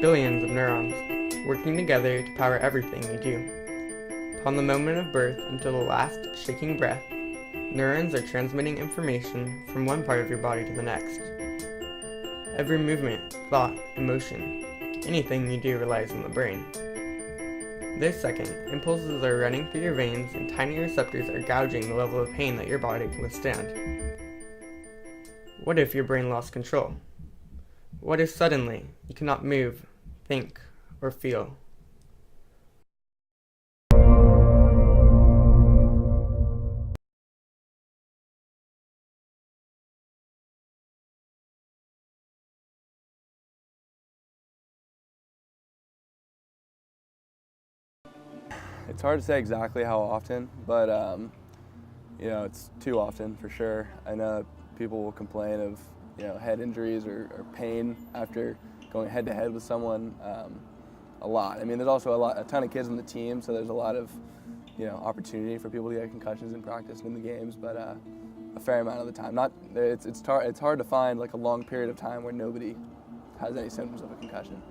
billions of neurons, working together to power everything we do. Upon the moment of birth until the last shaking breath, neurons are transmitting information from one part of your body to the next. Every movement, thought, emotion, anything you do relies on the brain. This second, impulses are running through your veins and tiny receptors are gouging the level of pain that your body can withstand. What if your brain lost control? What if suddenly you cannot move, think, or feel? It's hard to say exactly how often, but it's too often for sure. I know people will complain of head injuries or pain after going head to head with someone a lot. I mean, there's also a ton of kids on the team, so there's a lot of opportunity for people to get concussions in practice and in the games, but a fair amount of the time. It's hard to find like a long period of time where nobody has any symptoms of a concussion.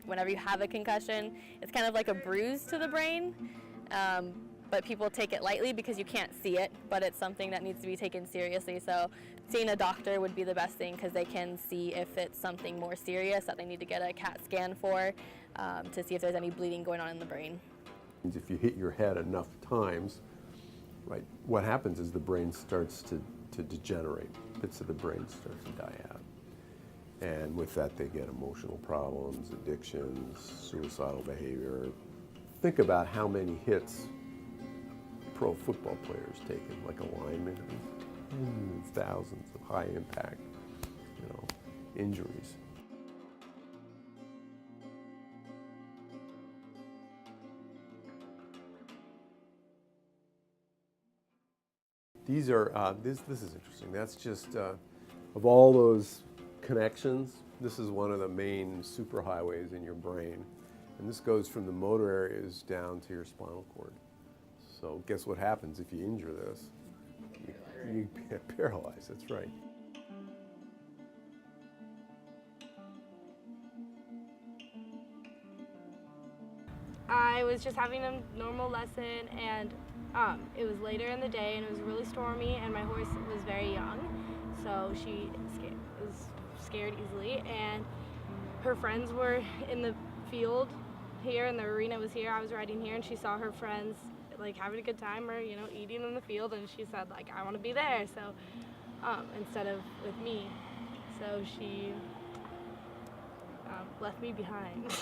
Whenever you have a concussion, it's kind of like a bruise to the brain, but people take it lightly because you can't see it, but it's something that needs to be taken seriously. So seeing a doctor would be the best thing because they can see if it's something more serious that they need to get a CAT scan for to see if there's any bleeding going on in the brain. If you hit your head enough times, right, what happens is the brain starts to degenerate. Bits of the brain start to die out. And with that, they get emotional problems, addictions, suicidal behavior. Think about how many hits pro football players taken, like a lineman, thousands of high impact, injuries. These are, this is interesting. That's just, of all those connections, this is one of the main superhighways in your brain. And this goes from the motor areas down to your spinal cord. So guess what happens if you injure this? You get paralyzed, that's right. I was just having a normal lesson, and it was later in the day and it was really stormy, and my horse was very young, so she was scared easily, and her friends were in the field here and the arena was here. I was riding here and she saw her friends like having a good time or eating in the field, and she said like, I want to be there, so instead of with me, so she left me behind.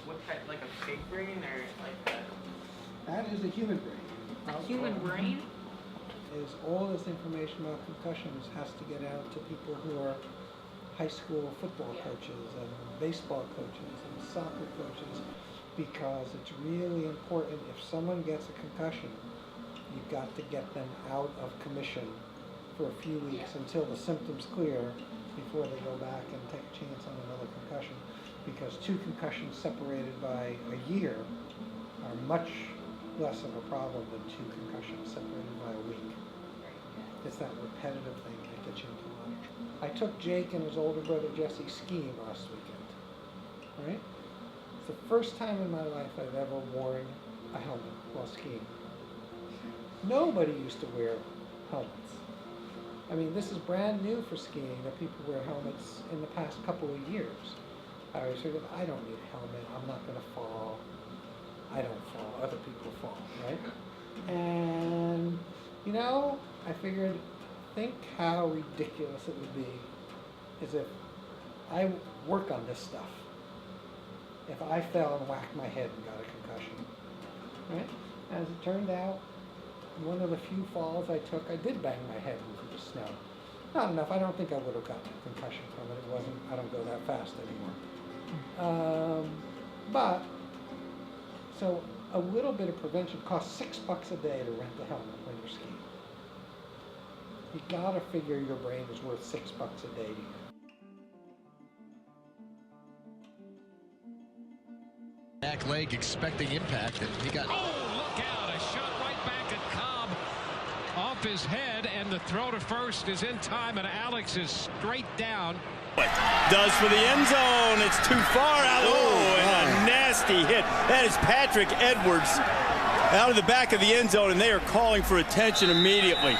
What type, like a pig brain or like that? That is a human brain. A human brain? Is all this information about concussions has to get out to people who are high school football coaches and baseball coaches and soccer coaches, because it's really important. If someone gets a concussion, you've got to get them out of commission for a few weeks until the symptoms clear before they go back and take a chance on another concussion, because 2 concussions separated by a year are much less of a problem than 2 concussions separated by a week. It's that repetitive thing that gets you into life. I took Jake and his older brother Jesse skiing last weekend, right? It's the first time in my life I've ever worn a helmet while skiing. Nobody used to wear helmets. I mean, this is brand new for skiing that people wear helmets in the past couple of years. I was sort of, I don't need a helmet, I'm not going to fall. I don't fall, other people fall, right? And You know, I figured, think how ridiculous it would be as if I work on this stuff. If I fell and whacked my head and got a concussion, right? As it turned out, one of the few falls I took, I did bang my head into the snow. Not enough. I don't think I would have gotten a concussion from it. It wasn't. I don't go that fast anymore. But so a little bit of prevention costs $6 a day to rent the helmet when you're skiing. You gotta figure your brain is worth $6 a day to you. Back leg expecting impact, and he got. Oh, look out! A shot right back at Cobb off his head, and the throw to first is in time, and Alex is straight down. Does for the end zone. It's too far out. Oh, and a nasty hit. That is Patrick Edwards out of the back of the end zone, and they are calling for attention immediately.